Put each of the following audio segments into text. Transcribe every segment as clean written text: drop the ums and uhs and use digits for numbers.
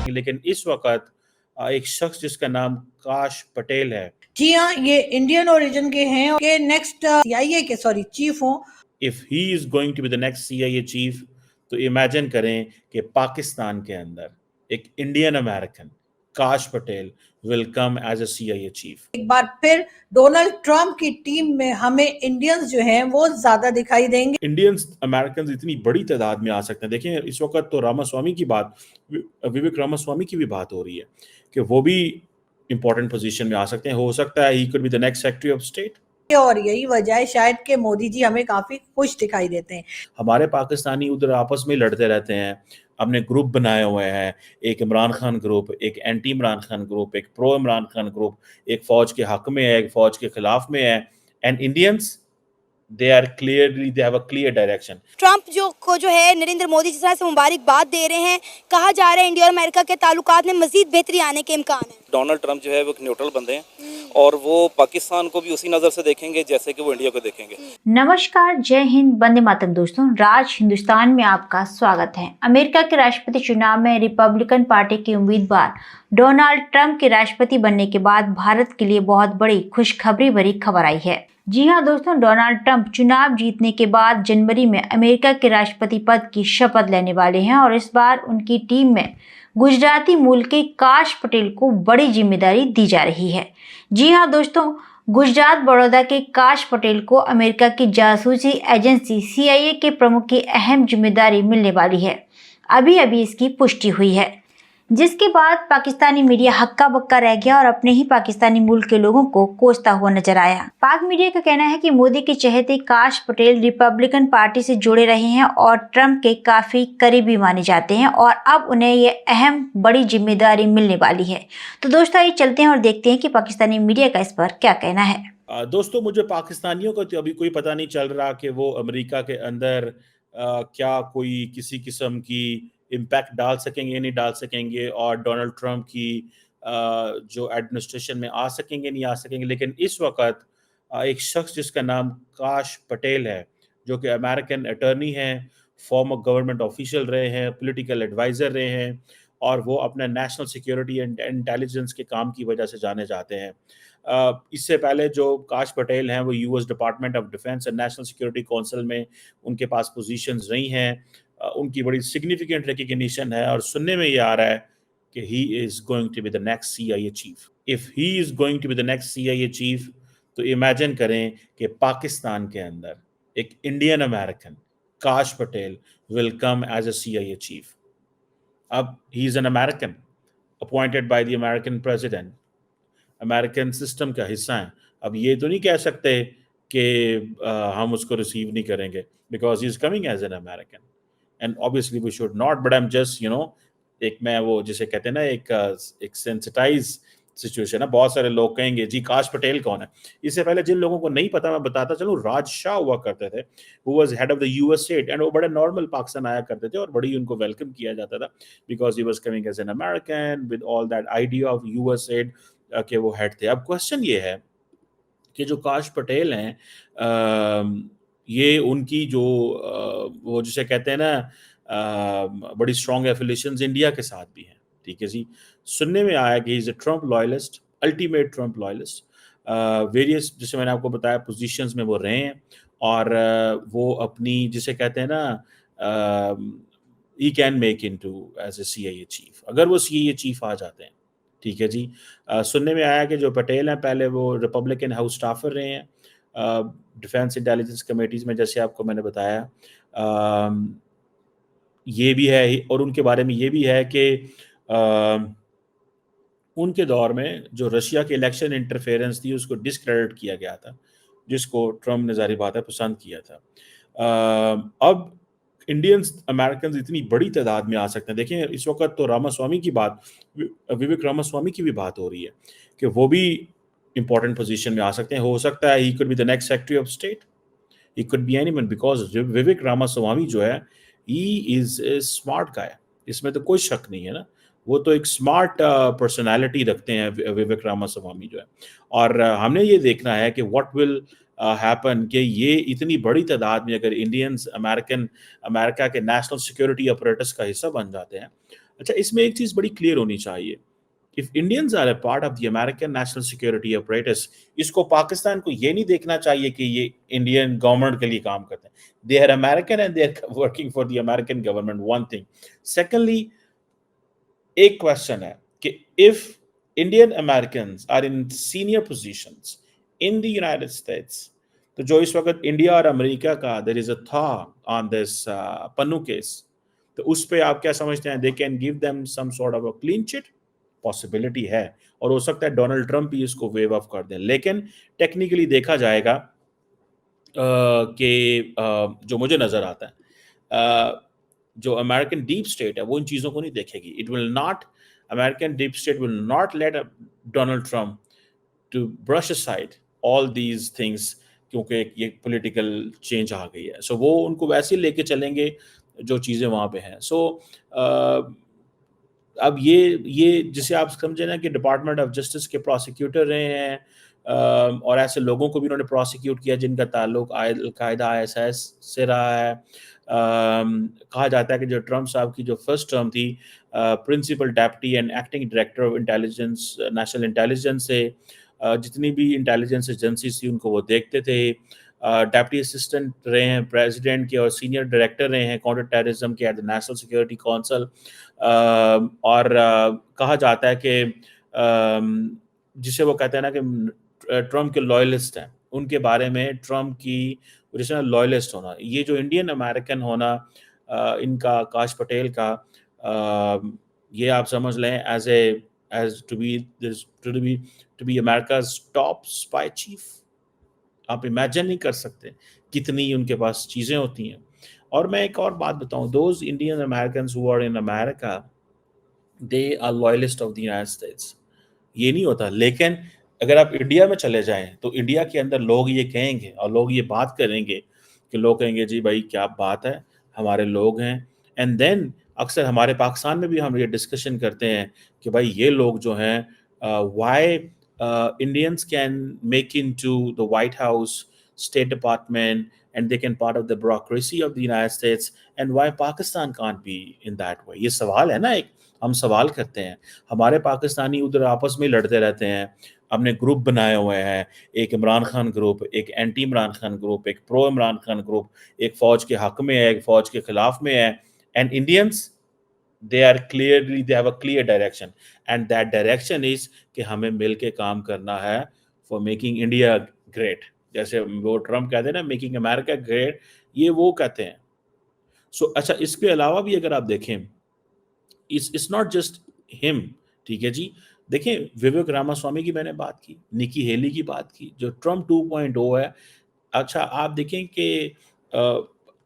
लेकिन इस वक्त एक शख्स जिसका नाम काश पटेल है, जी हाँ, ये इंडियन ओरिजिन के हैं और के नेक्स्ट सीआईए के चीफ हों। If he is going to be the next CIA chief, तो इमेजिन करें कि पाकिस्तान के अंदर एक Indian American Kash Patel will come as a CIA chief. एक बार फिर डोनाल्ड ट्रंप की टीम में हमें इंडियंस जो हैं वो ज्यादा दिखाई देंगे। इंडियंस अमेरिकन इतनी बड़ी तादाद में आ सकते हैं। देखिए इस वक्त तो रामास्वामी की बात, विवेक रामास्वामी की भी बात हो रही है कि वो भी इंपॉर्टेंट पोजीशन में आ सकते हैं। हो सकता है he could be the next secretary of state. और यही वजह है शायद कि मोदी जी हमें काफी खुश दिखाई देते हैं। हमारे पाकिस्तानी उधर आपस में लड़ते रहते हैं, हमने ग्रुप बनाए हुए हैं, एक इमरान खान ग्रुप, एक एंटी इमरान खान ग्रुप, एक प्रो इमरान खान ग्रुप, एक फौज के हक में है, एक फौज के खिलाफ में है। And Indians, they have a clear direction। Trump जो है नरेंद्र मोदी जिस तरह से मुबारकबाद दे रहे हैं, कहा जा रहा है इंडिया और अमेरिका के ताल्लुकात में मजीद बेहतरी आने के इम्कान है। डोनाल्ड ट्रंप जो है वो एक न्यूट्रल बंदे हैं और वो पाकिस्तान को भी उसी नज़र से देखेंगे जैसे कि वो इंडिया को देखेंगे। नमस्कार, जय हिंद, वंदे मातरम। दोस्तों, राज हिंदुस्तान में आपका स्वागत है। अमेरिका के राष्ट्रपति चुनाव में रिपब्लिकन पार्टी के उम्मीदवार डोनाल्ड ट्रंप के राष्ट्रपति बनने के बाद भारत के लिए बहुत बड़ी खुशखबरी भरी खबर आई है। जी हाँ दोस्तों, डोनाल्ड ट्रंप चुनाव जीतने के बाद जनवरी में अमेरिका के राष्ट्रपति पद की शपथ लेने वाले हैं और इस बार उनकी टीम में गुजराती मूल के काश पटेल को बड़ी जिम्मेदारी दी जा रही है। जी हाँ दोस्तों, गुजरात बड़ौदा के काश पटेल को अमेरिका की जासूसी एजेंसी सीआईए के प्रमुख की अहम जिम्मेदारी मिलने वाली है। अभी अभी इसकी पुष्टि हुई है, जिसके बाद पाकिस्तानी मीडिया हक्का बक्का रह गया और अपने ही पाकिस्तानी मूल के लोगों को कोसता हुआ नजर आया। पाक मीडिया का कहना है कि मोदी के चहेते काश पटेल रिपब्लिकन पार्टी से जुड़े रहे हैं और ट्रंप के काफी करीबी माने जाते हैं और अब उन्हें ये अहम बड़ी जिम्मेदारी मिलने वाली है। तो दोस्तों, आइए चलते हैं और देखते हैं कि पाकिस्तानी मीडिया का इस पर क्या कहना है। दोस्तों, मुझे पाकिस्तानियों को तो अभी कोई पता नहीं चल रहा कि वो अमेरिका के अंदर क्या कोई किसी किस्म की इम्पैक्ट डाल सकेंगे नहीं डाल सकेंगे, और डोनाल्ड ट्रंप की जो एडमिनिस्ट्रेशन में आ सकेंगे नहीं आ सकेंगे। लेकिन इस वक्त एक शख्स जिसका नाम काश पटेल है, जो कि अमेरिकन अटर्नी हैं, फॉर्मर गवर्नमेंट ऑफिशियल रहे हैं, पॉलिटिकल एडवाइज़र रहे हैं, और वो अपने नेशनल सिक्योरिटी एंड इंटेलिजेंस के काम की वजह से जाने जाते हैं। इससे पहले जो काश पटेल हैं वो US department of defence and national security council में उनके पास पोजीशंस रही हैं। उनकी बड़ी सिग्निफिकेंट रिकग्निशन है और सुनने में ये आ रहा है कि he is going to be the next CIA chief. If he is going to be the next CIA chief, तो इमेजिन करें कि पाकिस्तान के अंदर एक Indian American Kash Patel will come as a CIA chief. अब he is an American appointed by the American president, American system का हिस्सा है। अब ये तो नहीं कह सकते कि हम उसको रिसीव नहीं करेंगे because he is coming as an American, and obviously we should not, but I am just एक मैं वो जिसे कहते हैं ना एक सेंसिटाइज सिचुएशन है। बहुत सारे लोग कहेंगे जी काश पटेल कौन है। इससे पहले जिन लोगों को नहीं पता मैं बताता चलूं, राज शाह हुआ करते थे, who was head of the US state, and वो बड़े नॉर्मल पाकिस्तान आया करते थे और बड़ी उनको वेलकम किया जाता था because he was coming as an American with all that idea of US state के वो हेड थे। अब क्वेश्चन ये है कि जो काश पटेल हैं, ये उनकी जो वो जिसे कहते हैं ना बड़ी स्ट्रॉन्ग एफिलिएशंस इंडिया के साथ भी हैं। ठीक है जी, सुनने में आया कि is a Trump loyalist, ultimate Trump loyalist. Various, जैसे मैंने आपको बताया, पोजीशंस में वो रहे हैं और वो अपनी जिसे कहते हैं ना he can make into as a CIA chief, अगर वो सीआईए चीफ आ जाते हैं। ठीक है जी, सुनने में आया कि जो पटेल हैं पहले वो रिपब्लिकन हाउस स्टाफर रहे हैं डिफेंस इंटेलिजेंस कमेटीज़ में, जैसे आपको मैंने बताया। ये भी है और उनके बारे में ये भी है कि उनके दौर में जो रशिया की इलेक्शन इंटरफेरेंस थी उसको डिस्क्रेडिट किया गया था, जिसको ट्रम्प ने ज़ाहिर बात है पसंद किया था। अब इंडियंस अमेरिकन इतनी बड़ी तादाद में आ सकते हैं। देखिए इस वक्त तो रामास्वामी की बात, विवेक रामास्वामी की भी बात हो रही है कि वो भी इंपॉर्टेंट पोजीशन में आ सकते हैं। हो सकता है he could be the next secretary of state, he could be anyone, because Vivek Ramaswamy जो है he is a smart guy, इसमें तो कोई शक नहीं है ना। वो तो एक स्मार्ट पर्सनालिटी रखते हैं विवेक रामास्वामी जो है। और हमने ये देखना है कि व्हाट विल हैपन कि ये इतनी बड़ी तादाद में अगर इंडियंस अमेरिका के नेशनल सिक्योरिटी अपरेटस का हिस्सा बन जाते हैं, अच्छा, इसमें एक चीज बड़ी क्लियर होनी चाहिए, if Indians are a part of the American national security apparatus, इसको पाकिस्तान को ये नहीं देखना चाहिए कि ये इंडियन गवर्नमेंट के लिए काम करते हैं। They are American and they are working for the American government, one thing. Secondly, एक क्वेश्चन है कि if Indian American are in senior positions in the United States, तो जो इस वक्त इंडिया और अमेरिका का there is a thaw on this Pannun case, तो उस पे आप क्या समझते हैं? They can give them some sort of a clean chit? Possibility है, और हो सकता है डोनाल्ड ट्रंप भी इसको वेव ऑफ कर दें, लेकिन टेक्निकली देखा जाएगा कि जो मुझे नजर आता है, जो अमेरिकन डीप स्टेट है वो इन चीज़ों को नहीं देखेगी। It will not, American deep state will not let Donald Trump to brush aside all these things, क्योंकि ये पॉलिटिकल चेंज आ गई है। सो वो उनको वैसे ही लेके चलेंगे जो चीज़ें वहाँ पे हैं। सो अब ये जिसे आप समझे ना कि डिपार्टमेंट ऑफ जस्टिस के प्रोसिक्यूटर रहे हैं, और ऐसे लोगों को भी उन्होंने प्रोसिक्यूट किया जिनका ताल्लुक अल-कायदा ISIS से रहा है। कहा जाता है कि जो ट्रंप साहब की जो फर्स्ट टर्म थी principal deputy and acting director of intelligence, national intelligence से जितनी भी इंटेलिजेंस एजेंसीज थी उनको वो देखते थे। डेप्टी असिस्टेंट रहे हैं प्रेसिडेंट के और सीनियर डायरेक्टर रहे हैं काउंटर टेररिज्म के at the national security council. और कहा जाता है कि जिसे वो कहते हैं ना कि ट्रंप के लॉयलिस्ट हैं, उनके बारे में ट्रंप की वजह से लॉयलिस्ट होना, ये जो इंडियन अमेरिकन होना इनका आकाश पटेल का, ये आप समझ लें as to be America's top spy chief. आप इमेजिन नहीं कर सकते कितनी उनके पास चीज़ें होती हैं। और मैं एक और बात बताऊं, those Indian American who are in America, they are loyalist of the United States. ये नहीं होता, लेकिन अगर आप इंडिया में चले जाएं तो इंडिया के अंदर लोग ये कहेंगे और लोग ये बात करेंगे कि लोग कहेंगे जी भाई क्या बात है, हमारे लोग हैं। एंड देन अक्सर हमारे पाकिस्तान में भी हम ये डिस्कशन करते हैं कि भाई ये लोग जो हैं, why Indians can make into the White House, State Department, and they can part of the bureaucracy of the United States, and why Pakistan can't be in that way? ये सवाल है ना, एक हम सवाल करते हैं। हमारे पाकिस्तानी उधर आपस में लड़ते रहते हैं, हमने ग्रुप बनाए हुए हैं, एक इमरान खान ग्रुप, एक एंटी इमरान खान ग्रुप, एक प्रो इमरान खान ग्रुप, एक फौज के हक में है, एक फौज के खिलाफ में है। And Indians, they have a clear direction, and that direction is कि हमें मिल के काम करना है for making India great। जैसे वो ट्रम्प कहते हैं ना मेकिंग अमेरिका ग्रेट, ये वो कहते हैं। सो अच्छा, इसके अलावा भी अगर आप देखें, इट्स नॉट जस्ट हिम, ठीक है जी। देखें, विवेक रामास्वामी की मैंने बात की, निकी हेली की बात की, जो ट्रम्प 2.0 है। अच्छा, आप देखें कि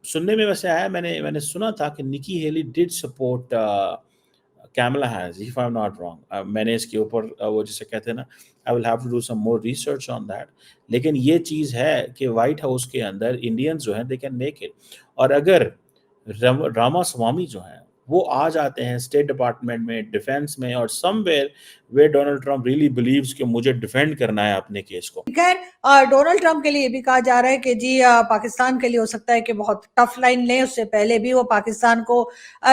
सुनने में वैसे आया, मैंने सुना था कि Nikki Haley did support Kamala Harris, if I am not wrong. मैंने इसके ऊपर वो जिसे कहते हैं ना, I will have to do some more research on that. लेकिन ये चीज़ है कि वाइट हाउस के अंदर इंडियंस जो हैं दे कैन मेक इट। और अगर रामास्वामी जो हैं वो आ जाते हैं स्टेट डिपार्टमेंट में, डिफेंस में, और somewhere where Donald Trump really believes कि मुझे डिफेंड करना है अपने केस को। खैर, डोनाल्ड ट्रंप के लिए भी कहा जा रहा है कि जी पाकिस्तान के लिए हो सकता है कि बहुत टफ लाइन लें। उससे पहले भी वो पाकिस्तान को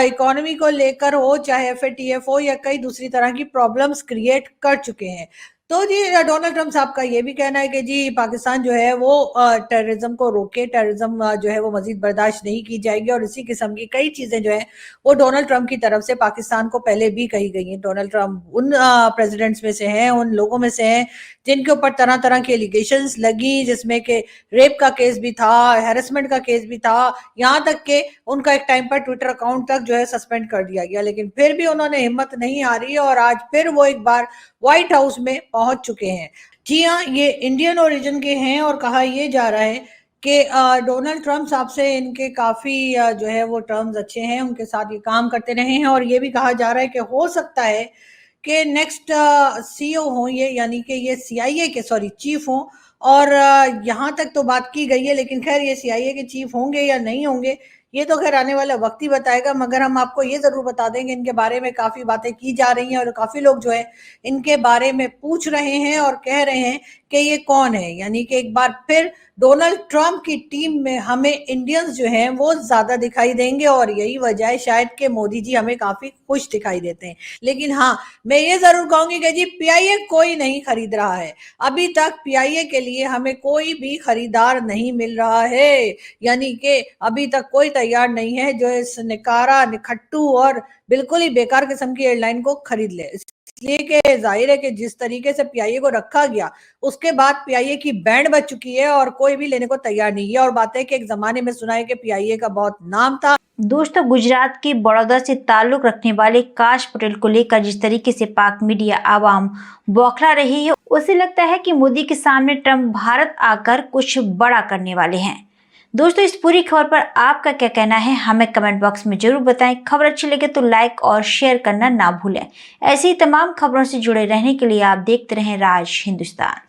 इकोनॉमी को लेकर हो, चाहे FATF हो या कई दूसरी तरह की प्रॉब्लम्स क्रिएट कर चुके हैं। तो जी डोनाल्ड ट्रंप साहब का ये भी कहना है कि जी पाकिस्तान जो है वो टेररिज्म को रोके, टेररिज्म जो है वो मजीद बर्दाश्त नहीं की जाएगी। और इसी किस्म की कई चीजें जो है वो डोनाल्ड ट्रंप की तरफ से पाकिस्तान को पहले भी कही गई हैं। डोनाल्ड ट्रंप उन प्रेसिडेंट्स में से हैं, उन लोगों में से हैं जिनके ऊपर तरह तरह की एलिगेशंस लगी, जिसमें कि रेप का केस भी था, हैरेसमेंट का केस भी था, यहाँ तक कि उनका एक टाइम पर ट्विटर अकाउंट तक जो है सस्पेंड कर दिया गया। लेकिन फिर भी उन्होंने हिम्मत नहीं हारी और आज फिर वो एक बार व्हाइट हाउस में पहुंच चुके हैं। जी हाँ, ये इंडियन ओरिजिन के हैं और कहा यह जा रहा है कि डोनाल्ड ट्रंप साहब से इनके काफी जो है वो टर्म्स अच्छे हैं, उनके साथ ये काम करते रहे हैं। और ये भी कहा जा रहा है कि हो सकता है कि नेक्स्ट CEO हों ये, यानी कि ये CIA के चीफ हों। और यहाँ तक तो बात की गई है, लेकिन खैर ये CIA के चीफ होंगे या नहीं होंगे ये तो खैर आने वाला वक्त ही बताएगा। मगर हम आपको ये जरूर बता देंगे इनके बारे में काफी बातें की जा रही हैं और काफी लोग जो है इनके बारे में पूछ रहे हैं और कह रहे हैं कि ये कौन है। यानी कि एक बार फिर डोनाल्ड ट्रंप की टीम में हमें इंडियंस जो हैं वो ज्यादा दिखाई देंगे और यही वजह है शायद कि मोदी जी हमें काफी खुश दिखाई देते हैं। लेकिन हाँ, मैं ये जरूर कहूंगी कि जी पीआईए कोई नहीं खरीद रहा है। अभी तक पीआईए के लिए हमें कोई भी खरीदार नहीं मिल रहा है, यानी कि अभी तक कोई तैयार नहीं है जो इस निकारा निखट्टू और बिल्कुल ही बेकार किस्म की एयरलाइन को खरीद ले। इसलिए कि जाहिर है कि जिस तरीके से पीआईए को रखा गया उसके बाद पीआईए की बैंड बज चुकी है और कोई भी लेने को तैयार नहीं है। और बात है कि एक जमाने में सुना है कि पीआईए का बहुत नाम था। दोस्तों, गुजरात के बड़ौदा से ताल्लुक रखने वाले काश पटेल को लेकर जिस तरीके से पाक मीडिया आवाम बौखला रही है, उसे लगता है कि मोदी के सामने ट्रंप भारत आकर कुछ बड़ा करने वाले हैं। दोस्तों, इस पूरी खबर पर आपका क्या कहना है हमें कमेंट बॉक्स में जरूर बताएं। खबर अच्छी लगे तो लाइक और शेयर करना ना भूलें। ऐसी ही तमाम खबरों से जुड़े रहने के लिए आप देखते रहें राज हिंदुस्तान।